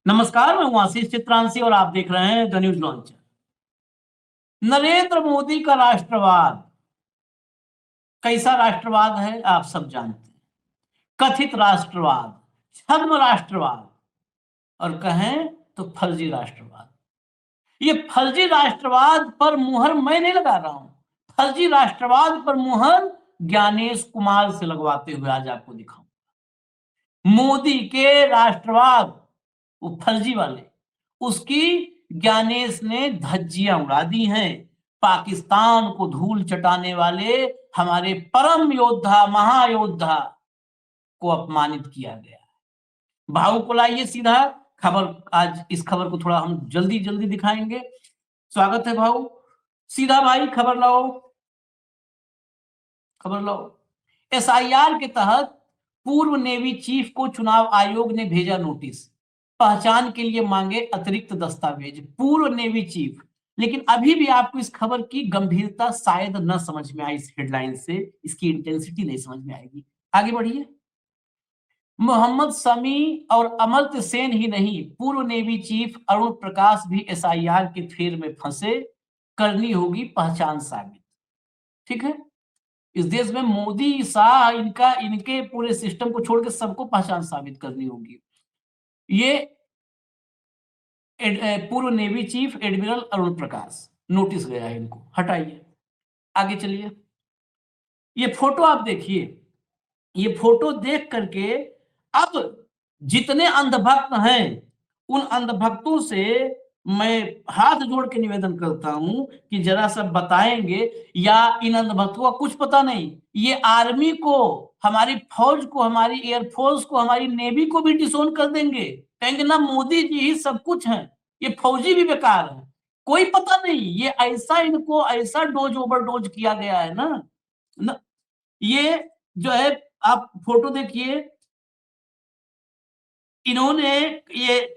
नमस्कार, मैं हूं आशीष चित्रांशी और आप देख रहे हैं the news launcher. Narendra Modi का राष्ट्रवाद कैसा राष्ट्रवाद है आप सब जानते हैं। कथित राष्ट्रवाद, छद्म राष्ट्रवाद और कहें तो फर्जी राष्ट्रवाद। ये फर्जी राष्ट्रवाद पर मुहर मैं नहीं लगा रहा हूं, फर्जी राष्ट्रवाद पर मुहर ज्ञानेश कुमार से लगवाते हुए आज आपको दिखाऊंगा। मोदी के राष्ट्रवाद वो फर्जी वाले, उसकी ज्ञानेश ने धज्जियां उड़ा दी हैं। पाकिस्तान को धूल चटाने वाले हमारे परम योद्धा महायोद्धा को अपमानित किया गया। भाव को लाइए सीधा खबर। आज इस खबर को थोड़ा हम जल्दी जल्दी दिखाएंगे। स्वागत है भाऊ, सीधा भाई खबर लाओ, खबर लाओ। एसआईआर के तहत पूर्व नेवी चीफ को चुनाव आयोग ने भेजा नोटिस, पहचान के लिए मांगे अतिरिक्त दस्तावेज। पूर्व नेवी चीफ, लेकिन अभी भी आपको इस खबर की गंभीरता शायद न समझ में आई। इस हेडलाइन से इसकी इंटेंसिटी नहीं समझ में आएगी। आगे बढ़िए। मोहम्मद शमी और अमर्त्य सेन ही नहीं, पूर्व नेवी चीफ अरुण प्रकाश भी एसआईआर के फेर में फंसे। करनी होगी पहचान साबित। ठीक है, इस देश में मोदी शाह इनके पूरे सिस्टम को छोड़ के सबको पहचान साबित करनी होगी। ये पूर्व नेवी चीफ एडमिरल अरुण प्रकाश, नोटिस गया है, इनको हटाइए। आगे चलिए। ये फोटो आप देखिए, ये फोटो देख करके अब जितने अंधभक्त हैं उन अंधभक्तों से मैं हाथ जोड़ के निवेदन करता हूं कि जरा सा बताएंगे, या इन अंधभक्तों का कुछ पता नहीं। ये आर्मी को, हमारी फौज को, हमारी एयरफोर्स को, हमारी नेवी को भी डिसोन कर देंगे। कहेंगे ना मोदी जी ही सब कुछ है, ये फौजी भी बेकार है, कोई पता नहीं। ये ऐसा, इनको ऐसा डोज ओवरडोज किया गया है ना। ये जो है, आप फोटो देखिए, इन्होंने ये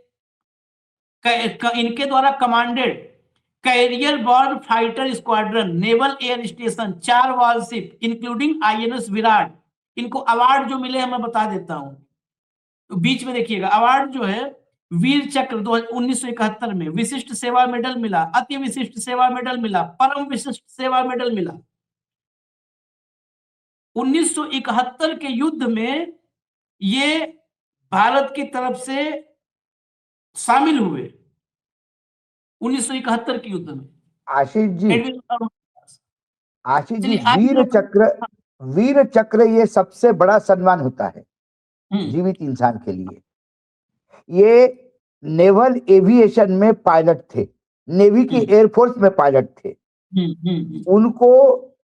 इनके द्वारा commanded carrier borne fighter squadron naval air station 4 warship including INS Viraat, इनको अवार्ड जो मिले हैं मैं बता देता हूं। तो बीच में देखिएगा अवार्ड जो है, वीर चक्र 1971 में, विशिष्ट सेवा मेडल मिला, अति विशिष्ट सेवा मेडल मिला, परम विशिष्ट सेवा मेडल मिला। 1971 के युद्ध में ये भारत की तरफ से शामिल हुए, 1971 के युद्ध में। आशीष जी, चलिए, वीर चक्र ये सबसे बड़ा सम्मान होता है जीवित इंसान के लिए। ये नेवल एविएशन में पायलट थे, नेवी की एयरफोर्स में पायलट थे। उनको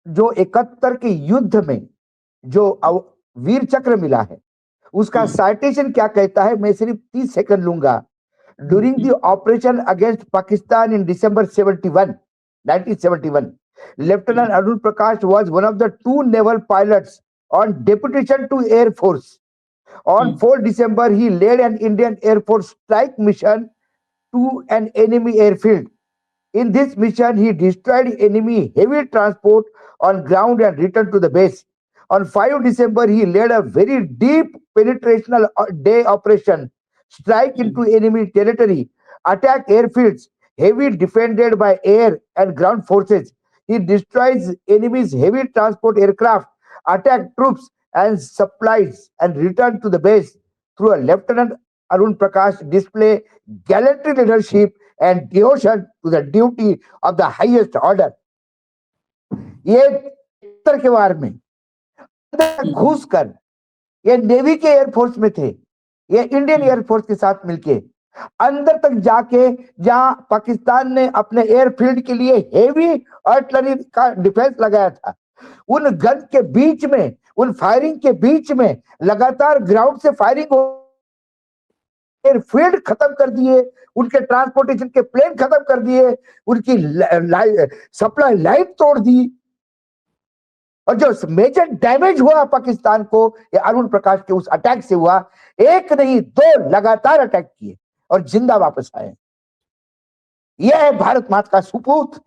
जो 71 के युद्ध में जो वीर चक्र मिला है, उसका साइटेशन क्या कहता है, मैं सिर्फ 30 सेकंड लूंगा। During the operation against Pakistan in December 1971, Lieutenant Arun Prakash was one of the 2 naval pilots on deputation to Air Force. On 4 December, he led an Indian Air Force strike mission to an enemy airfield. In this mission, he destroyed enemy heavy transport on ground and returned to the base. On 5 December, he led a very deep penetrational day operation, strike into enemy territory, attack airfields, heavy defended by air and ground forces. He destroys enemy's heavy transport aircraft, attack troops and supplies, and return to the base. Through a Lieutenant Arun Prakash display gallantry, leadership and devotion to the duty of the highest order. ये उत्तर के वार में घुस कर, ये navy के air force में थे, ये इंडियन एयरफोर्स के साथ मिलके अंदर तक जाके, जहां पाकिस्तान ने अपने एयरफील्ड के लिए हेवी आर्टिलरी का डिफेंस लगाया था, उन गन के बीच में, उन फायरिंग के बीच में लगातार ग्राउंड से फायरिंग हो, एयरफील्ड खत्म कर दिए, उनके ट्रांसपोर्टेशन के प्लेन खत्म कर दिए, उनकी सप्लाई लाइन तोड़ दी, और जो मेजर डैमेज हुआ पाकिस्तान को, ये अरुण प्रकाश के उस अटैक से हुआ। एक नहीं 2 लगातार अटैक किए और जिंदा वापस आए। यह है भारत माता का सुपूत।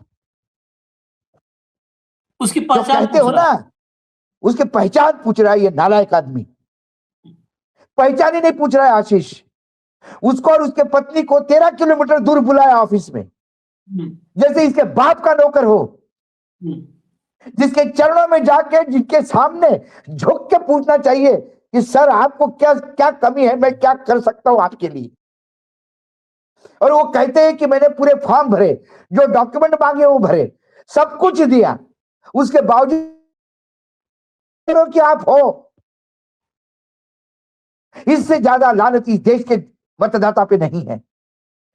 उसकी पहचान कहते हो ना, उसकी पहचान पूछ रहा है ये नालायक आदमी। पहचान ही नहीं पूछ रहा है आशीष, उसको और उसके पत्नी को 13 किलोमीटर दूर बुलाया ऑफिस में, जैसे इसके बाप का नौकर हो, जिसके चरणों में जाके, जिनके सामने झुक के पूछना चाहिए कि सर आपको क्या क्या कमी है, मैं क्या कर सकता हूं आपके लिए। और वो कहते हैं कि मैंने पूरे फॉर्म भरे, जो डॉक्यूमेंट मांगे वो भरे, सब कुछ दिया, उसके बावजूद कि आप हो। इससे ज्यादा लानत इस देश के मतदाता पे नहीं है,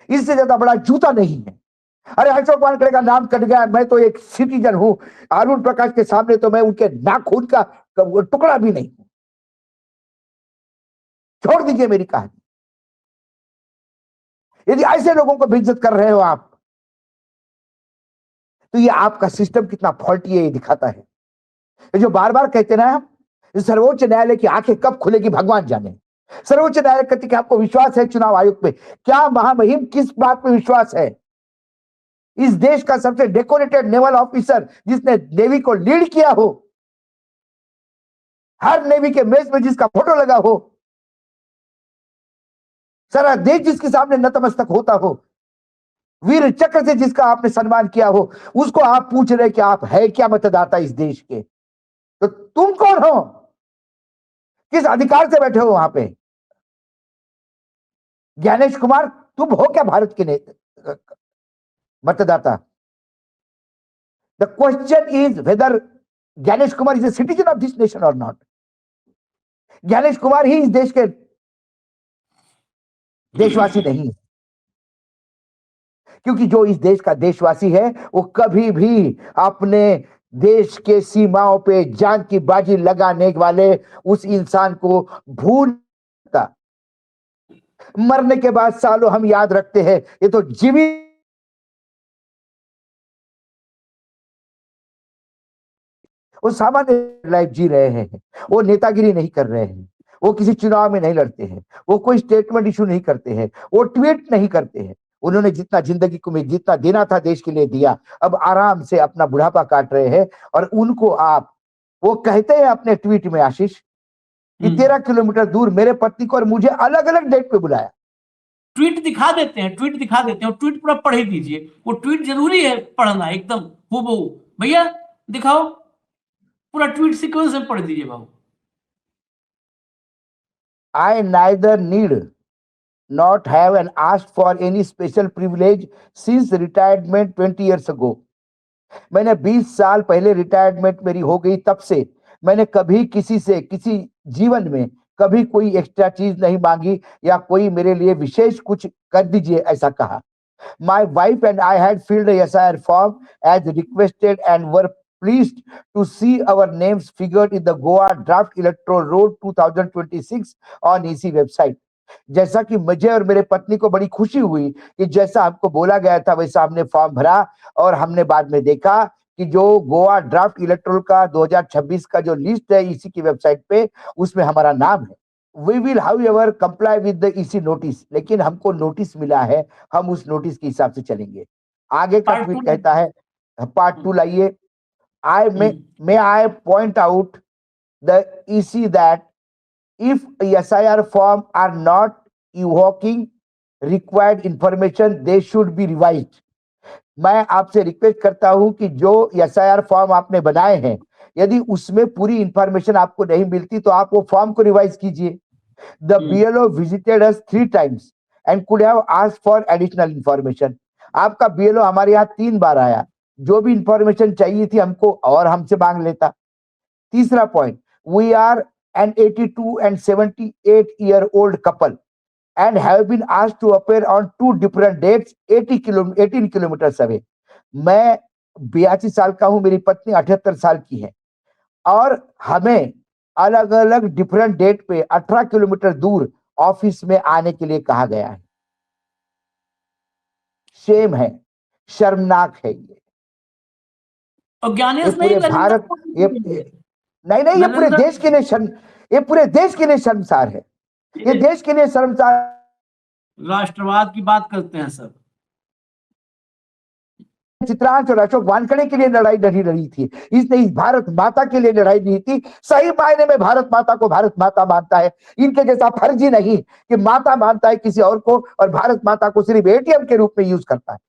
इससे ज्यादा बड़ा जूता नहीं है। अरे अशोक वानखेड़े का नाम कट गया, मैं तो एक सिटीजन हूं, अरुण प्रकाश के सामने तो मैं उनके नाखून का टुकड़ा भी नहीं हूं। छोड़ दीजिए मेरी कहानी। यदि ऐसे लोगों को बेइज्जत कर रहे हो आप, तो ये आपका सिस्टम कितना फॉल्टी है ये दिखाता है। ये जो बार बार कहते ना, सर्वोच्च न्यायालय की आंखें कब खुलेगी भगवान जाने। सर्वोच्च न्यायालय कहते कि आपको विश्वास है चुनाव आयोग पे, क्या महामहिम किस बात पे विश्वास है? इस देश का सबसे डेकोरेटेड नेवल ऑफिसर जिसने नेवी को लीड किया हो, हर नेवी के मेज में जिसका फोटो लगा हो, सारा देश जिसके सामने नतमस्तक होता हो, वीर चक्र से जिसका आपने सम्मान किया हो, उसको आप पूछ रहे कि आप है क्या मतदाता इस देश के? तो तुम कौन हो? किस अधिकार से बैठे हो वहां पे? ज्ञानेश कुमार, तुम हो क्या भारत के मतदाता? The question is whether Gyanesh Kumar is a citizen of this nation or not. Gyanesh Kumar ही इस देश के देशवासी नहीं है, क्योंकि जो इस देश का देशवासी है वो कभी भी अपने देश के सीमाओं पे जान की बाजी लगाने वाले उस इंसान को भूलता। मरने के बाद सालों हम याद रखते हैं, ये तो जीवित वो सामान्य लाइफ जी रहे हैं, वो नेतागिरी नहीं कर रहे हैं, वो किसी चुनाव में नहीं लड़ते हैं, वो कोई स्टेटमेंट इशू नहीं करते हैं, वो ट्वीट नहीं करते हैं। उन्होंने जितना जिंदगी को में जितना देना था देश के लिए दिया, अब आराम से अपना बुढ़ापा काट रहे हैं। और उनको आप वो कहते हैं अपने ट्वीट में आशीष कि 13 किलोमीटर दूर मेरे पत्नी को और मुझे अलग अलग डेट पे बुलाया। ट्वीट दिखा देते हैं, ट्वीट दिखा देते हैं, ट्वीट पूरा पढ़ ही दीजिए, वो ट्वीट जरूरी है पढ़ना एकदम हूबहू। भैया दिखाओ, पूरा ट्वीट सीक्वेंस में पढ़ दीजिए बाबू। I neither need not have and asked for any special privilege since retirement 20 years ago. मैंने 20 साल पहले रिटायरमेंट मेरी हो गई, तब से मैंने कभी किसी से किसी जीवन में कभी कोई एक्स्ट्रा चीज नहीं मांगी या कोई मेरे लिए विशेष कुछ कर दीजिए ऐसा कहा। My wife and I had filled a SIR form as requested and were pleased to see our names figured in the Goa Draft Electoral Roll 2026 on EC website. जैसा कि मुझे और मेरे पत्नी को बड़ी खुशी हुई कि जैसा हमको बोला गया था वैसा हमने फॉर्म भरा, और हमने बाद में देखा कि जो गोवा ड्राफ्ट इलेक्टोरल का 2026 का जो लिस्ट है इसी की वेबसाइट पे, उसमें हमारा नाम है। We will however comply with the EC notice, लेकिन हमको नोटिस मिला है, हम उस नोटिस के हिसाब से चलेंगे। आगे का ट्वीट कहता है, पार्ट 2 लाइए। May I point out the EC that if SIR form are not evoking required information, they should be revised. मैं आपसे रिक्वेस्ट करता हूं कि जो SIR फॉर्म आपने बनाए हैं, यदि उसमें पूरी इंफॉर्मेशन आपको नहीं मिलती तो आप वो फॉर्म को रिवाइज कीजिए। The BLO visited us 3 times and could have asked for additional information. आपका BLO हमारे यहाँ 3 बार आया, जो भी इंफॉर्मेशन चाहिए थी हमको और हमसे मांग लेता। तीसरा point, we are an 82 and 78-year-old couple and have been asked to appear on 2 different dates 18 kilometers away. मैं 82 साल का हूं, मेरी पत्नी 78 साल की है, और हमें अलग अलग डिफरेंट डेट पे 18 किलोमीटर दूर ऑफिस में आने के लिए कहा गया है। शेम है, शर्मनाक है ये। और ज्ञानेश पूरे भारत ये नहीं, ये पूरे देश के लिए ये पूरे देश के लिए शर्मसार है, ये देश के लिए शर्मसार। राष्ट्रवाद की बात करते हैं सब, चित्रांश और अशोक वानखेड़े के लिए लड़ाई नहीं लड़ी थी, इसने इस भारत माता के लिए लड़ाई नहीं थी। सही मायने में भारत माता को भारत माता मानता है। इनके जैसा फर्जी नहीं कि माता मानता है किसी और को और भारत माता को सिर्फ एटीएम के रूप में यूज करता है।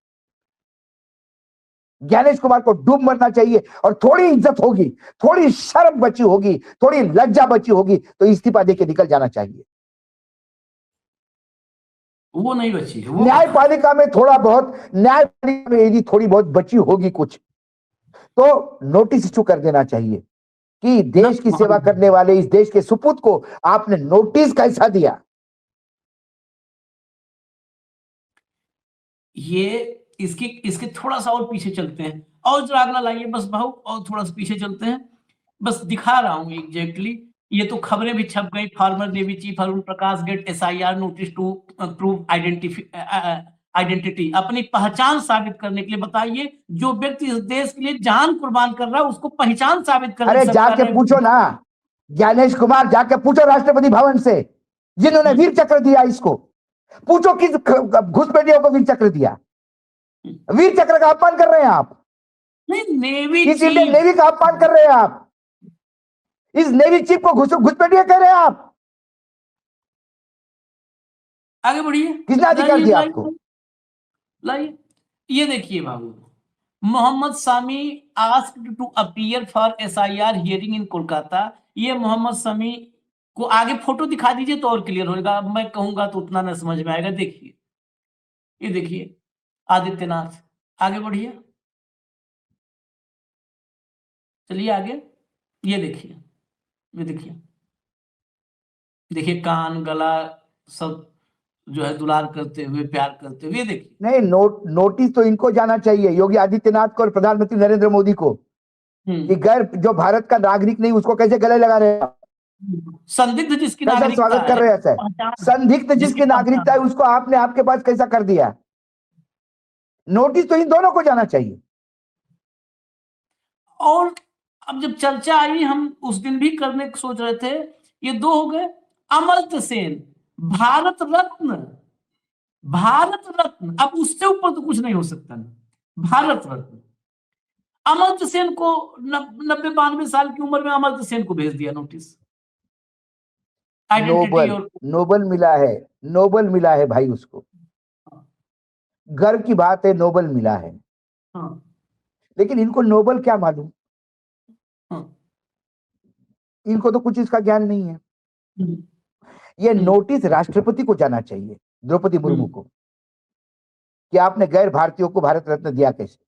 ज्ञानेश कुमार को डूब मरना चाहिए और थोड़ी इज्जत होगी, थोड़ी शर्म बची होगी, थोड़ी लज्जा बची होगी तो इस्तीफा देके निकल जाना चाहिए। वो नहीं बची है। न्यायपालिका में थोड़ा बहुत, न्यायपालिका में यदि थोड़ी बहुत बची होगी कुछ तो नोटिस इशू कर देना चाहिए कि देश की सेवा करने वाले इस देश के सुपुत को आपने नोटिस कैसा दिया। ये इसके थोड़ा सा और पीछे चलते हैं, और जरा अगला लाइए बस भाऊ, और थोड़ा सा पीछे चलते हैं, बस दिखा रहा हूं एग्जैक्टली। ये तो खबरें भी छप गई। Former navy chief Arun Prakash get SIR notice to prove identity, अपनी पहचान साबित करने के लिए। बताइए, जो व्यक्ति इस देश के लिए जान कुर्बान कर रहा है उसको पहचान साबित करने। अरे जाके पूछो ना, ज्ञानेश कुमार जाके पूछो राष्ट्रपति भवन से, जिन्होंने वीर चक्र दिया इसको, पूछो किस घुसपैठियों को वीर चक्र दिया। वीर चक्र का अपमान कर रहे हैं आप। नहीं, नेवी इस इंडियन नेवी का अपमान कर रहे हैं आप। इस नेवी चीफ को घुसपैठिया कह रहे हैं आप। आगे बढ़िए, किसने अधिकार दिया आपको? लाइए, ये देखिए बाबू, Mohammad Sami asked to appear for SIR hearing in Kolkata. ये मोहम्मद सामी को आगे फोटो दिखा दीजिए तो और क्लियर होगा, मैं कहूंगा तो उतना ना समझ में आएगा। देखिए, ये देखिए आदित्यनाथ। आगे बढ़िए, चलिए आगे। ये देखिए, ये देखिए, देखिए कान गला सब जो है दुलार करते हुए, प्यार करते हुए। देखिए, नहीं, नोटिस तो इनको जाना चाहिए, योगी आदित्यनाथ को और प्रधानमंत्री नरेंद्र मोदी को, कि गैर जो भारत का नागरिक नहीं उसको कैसे गले लगा रहे हैं। संदिग्ध जिसकी कैसा स्वागत कर रहे हैं सर? संदिग्ध जिसकी नागरिकता है उसको आपने आपके पास कैसा कर दिया? नोटिस तो इन दोनों को जाना चाहिए। और अब जब चर्चा आई, हम उस दिन भी करने की सोच रहे थे, ये दो हो गए। अमर्त्य सेन, भारत रत्न, भारत रत्न, अब उससे ऊपर तो कुछ नहीं हो सकता ना, भारत रत्न। अमर्त्य सेन को 90-92 साल की उम्र में अमर्त्य सेन को भेज दिया नोटिस। नोबल, नोबल मिला है, नोबल मिला है भाई उसको। गर्व की बात है, नोबल मिला है। हाँ। लेकिन इनको नोबल क्या मालूम? हाँ। इनको तो कुछ इसका ज्ञान नहीं है। ये नोटिस राष्ट्रपति को जाना चाहिए, द्रौपदी मुर्मू को, कि आपने गैर भारतीयों को भारत रत्न दिया कैसे।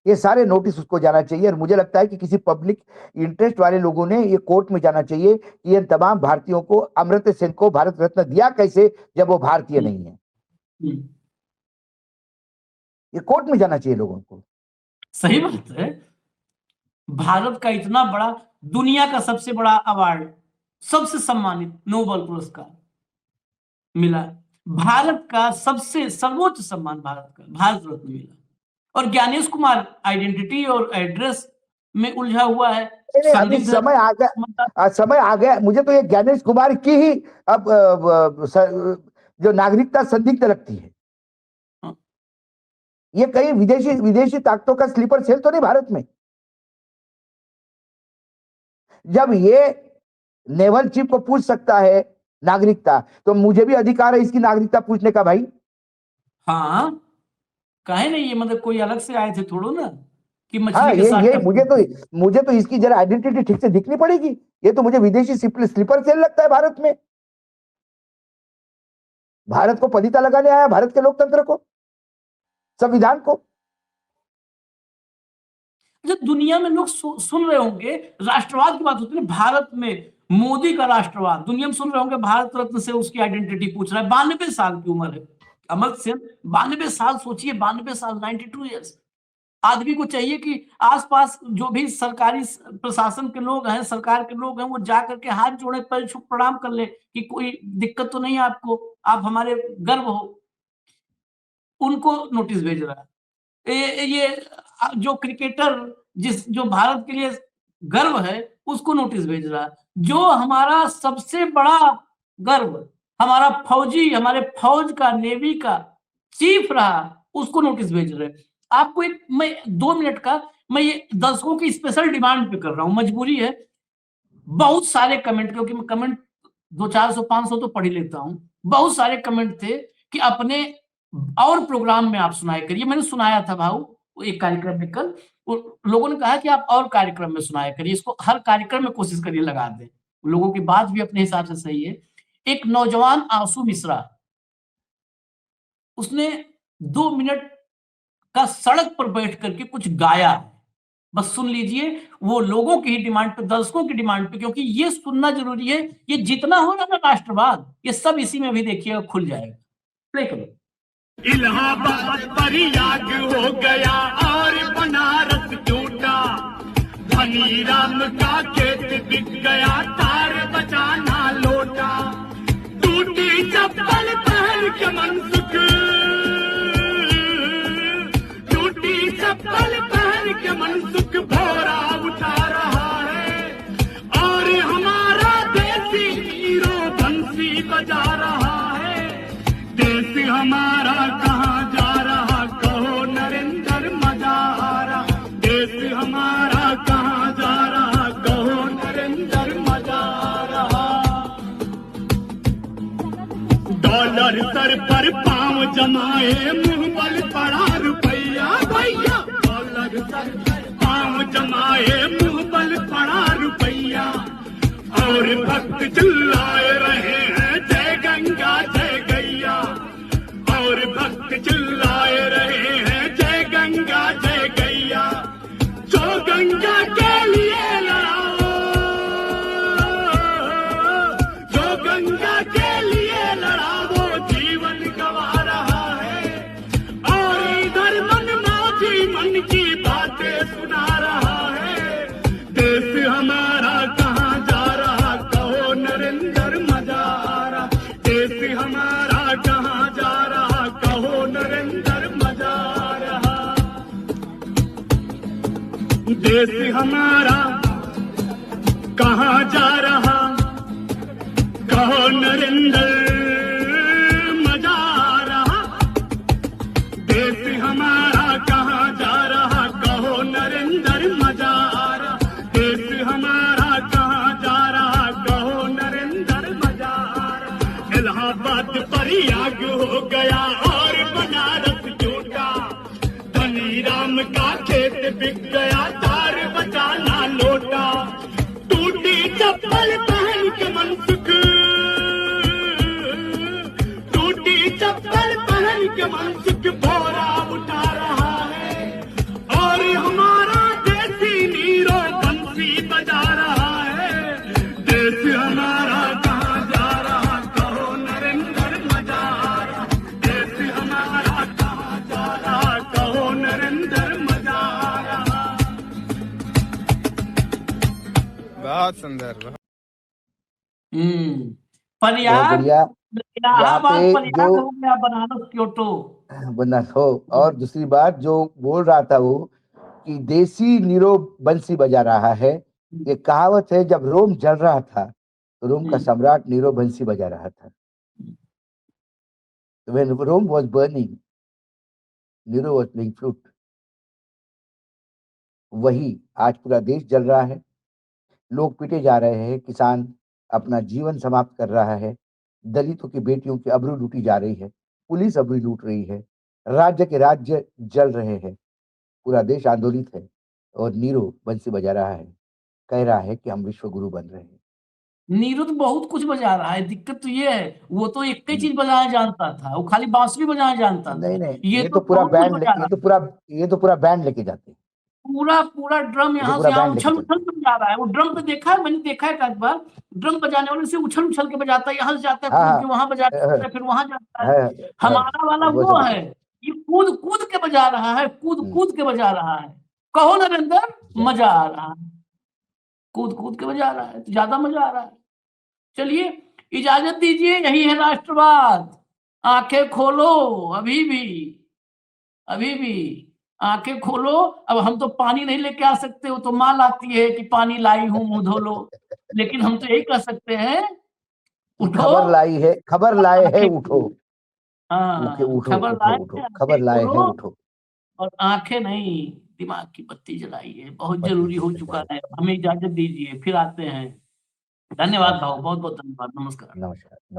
ये सारे नोटिस उसको जाना चाहिए। और मुझे लगता है कि किसी पब्लिक इंटरेस्ट वाले लोगों ने ये कोर्ट में जाना चाहिए कि इन तमाम भारतीयों को अमर्त्य सेन को भारत रत्न दिया कैसे जब वो भारतीय नहीं है। ये कोर्ट में जाना चाहिए लोगों को। सही बात है। भारत का इतना बड़ा, दुनिया का सबसे बड़ा अवार्ड, सबसे सम्मानित नोबेल पुरस्कार मिला, भारत का सबसे सर्वोच्च सम्मान भारत का, भारत रत्न मिला। और ज्ञानेश कुमार आइडेंटिटी और एड्रेस में उलझा हुआ है। अभी समय आ गया, समय आ गया। मुझे तो ये ज्ञानेश कुमार की ही अब जो नागरिकता संदिग्ध लगती है। ये कहीं विदेशी ताकतों का स्लीपर सेल तो नहीं भारत में? जब ये नेवल चीफ को पूछ सकता है नागरिकता, तो मुझे भी अधिकार है इसकी नागरिकता पूछने का भाई। हाँ, कहे नहीं, ये मतलब कोई अलग से आए थे थोड़ो ना कि मछली हाँ, के साथ। मुझे तो इसकी जरा आइडेंटिटी ठीक से दिखनी पड़ेगी। ये तो मुझे विदेशी स्लीपर सेल लगता है भारत में। भारत को पलीता लगाने आया, भारत के लोकतंत्र को, संविधान को। जब दुनिया में लोग सुन रहे होंगे, राष्ट्रवाद की बात होती है, भारत में मोदी का राष्ट्रवाद, दुनिया में सुन रहे होंगे भारत रत्न से उसकी आइडेंटिटी पूछ रहा है। 92 साल की उम्र है अमर्त्य सेन, 92 साल। सोचिए, 92 साल, 92 ईयर्स। आदमी को चाहिए कि आसपास जो भी सरकारी प्रशासन के लोग हैं, सरकार के लोग हैं, वो जाकर के हाथ जोड़े, पैर छू प्रणाम कर ले कि कोई दिक्कत तो नहीं आपको, आप हमारे गर्व हो। उनको नोटिस भेज रहा है। ये जो क्रिकेटर जो भारत के लिए गर्व है उसको नोटिस भेज रहा है। जो हमारा सबसे बड़ा गर्व, हमारा फौजी, हमारे फौज का, नेवी का चीफ रहा, उसको नोटिस भेज रहे हैं। आपको एक मैं 2 मिनट का मैं ये दर्शकों की स्पेशल डिमांड पे कर रहा हूं, मजबूरी है। बहुत सारे कमेंट, क्योंकि मैं कमेंट 200-400-500 तो पढ़ ही लेता हूं। बहुत सारे कमेंट थे कि अपने और प्रोग्राम में आप सुनाया करिए। मैंने सुनाया था भाऊ एक कार्यक्रम में कल, लोगों ने कहा कि आप और कार्यक्रम में सुनाया करिए, इसको हर कार्यक्रम में कोशिश करिए लगा दें। लोगों की बात भी अपने हिसाब से सही है। एक नौजवान आंसू मिश्रा, उसने 2 मिनट का सड़क पर बैठ करके कुछ गाया, बस सुन लीजिए। वो लोगों की ही डिमांड पे, दर्शकों की डिमांड पे, क्योंकि ये सुनना जरूरी है। ये जितना हो ना राष्ट्रवाद, ये सब इसी में भी देखिएगा खुल जाएगा। प्ले करो। इलाहाबाद पर याग हो गया और बनारस टूटा, धनी राम का खेत बिक गया, तार बचाना लोटा, टूटी चप्पल पहन के मनसुख, टूटी चप्पल पहन के मनसुख भोरा उठा रहा है, और हमारा देसी हीरो बंसी बजा रहा है। देश हमारा कहाँ जा रहा, कहो नरेंद्र मजा आ रहा, देश हमारा कहाँ जा रहा, कहो नरेंद्र मजा आ रहा। डॉलर सर पर पांव जमाए, मुंह बल पड़ा रुपया भैया, डॉलर सर पर पांव जमाए, मुंह बल पड़ा रुपया, और भक्त चिल्लाए रहे हैं जय गंगा जय गैया, और भक्त चिल्लाए रहे हैं जय गंगा जय गैया। जो गंगा के लिए लड़ाओ, जो गंगा के लिए लड़ाओ, जीवन गवा रहा है, और इधर मनमौजी मन की बातें सुना रहा है। देश हमारा कहाँ जा रहा, कहो नरेंद्र मजा आ रहा, देश हमारा कहाँ जा रहा, कहो नरेंद्र मजा आ रहा। देश हमारा कहाँ जा रहा, कहो नरेंद्र मजा आ रहा, देश हमारा कहाँ जा रहा, कहो नरेंद्र मजा आ रहा, देश हमारा कहाँ जा रहा, कहो नरेंद्र मजा आ रहा। इलाहाबाद पर याग हो गया और बनारस टूटा, धनी राम का खेत बिक गया, तार बचाना लोटा, टूटी चप्पल पहन के मनसुख, टूटी चप्पल पहन के मनसुख भोरा उठा रहा है, और हमारा देसी नीरो बंसी बजा रहा है। देश हमारा कहाँ जा रहा, कहो नरेंद्र मजा आ रहा, देश हमारा कहाँ जा रहा, कहो नरेंद्र मजा आ रहा। बहुत सुंदर। प्रयाग, बढ़िया। यहाँ इलाहाबाद पे प्रयाग जो हो गया, बनारस क्योटो। बना हो, और दूसरी बात जो बोल रहा था वो कि देसी नीरो बंसी बजा रहा है, ये कहावत है। जब रोम जल रहा था तो रोम का सम्राट नीरो बंसी बजा रहा था। When Rome was burning, Nero was playing flute. वही आज पूरा देश जल रहा है, लोग पीटे जा रहे हैं, किसान अपना जीवन समाप्त कर रहा है, दलितों की बेटियों की अबरू लूटी जा रही है, पुलिस अबरू लूट रही है, राज्य के राज्य जल रहे हैं, पूरा देश आंदोलित है, और नीरो बंसी बजा रहा है, कह रहा है कि हम विश्व गुरु बन रहे हैं। नीरू तो बहुत कुछ बजा रहा है। दिक्कत तो ये है, वो तो एक ही चीज बजाना जानता था, वो खाली बांसुरी बजाना जानता था। नहीं नहीं, ये तो पूरा बहुत कुछ बैंड, बजा रहा ये तो पूरा बैंड लेके जाते हैं। पूरा ड्रम यहाँ से यहाँ उछल उछल के बजा रहा है। वो ड्रम पे देखा है, मैंने देखा है एक बार, ड्रम बजाने वाले से उछल उछल के बजाता है, यहाँ से जाता है, कूद के वहां बजाता है, फिर वहां जाता है। हमारा वाला वो है, ये कूद कूद के बजा रहा है, कूद कूद के बजा रहा है। कहो नरेंद्र, मजा आ रहा है, कूद कूद के बजा रहा है तो ज्यादा मजा आ रहा है। चलिए इजाजत दीजिए, यही है राष्ट्रवाद। आंखें खोलो, अभी भी आंखें खोलो। अब हम तो पानी नहीं लेके आ सकते, वो तो माँ लाती है कि पानी लाई हूं मुंह धो लो, लेकिन हम तो यही कर सकते हैं, उठो, खबर लाए है, उठो। हाँ उठो खबर उठो लाए उठो, हैं, खबर लाए हैं, बोलो, उठो। और आंखें नहीं, दिमाग की बत्ती जलाइए, बहुत बत्ती जरूरी हो जल चुका जाए। है। हमें इजाजत दीजिए, फिर आते हैं। धन्यवाद भाऊ, नमस्कार, बहुत बहुत धन्यवाद, नमस्कार। नमस्कार।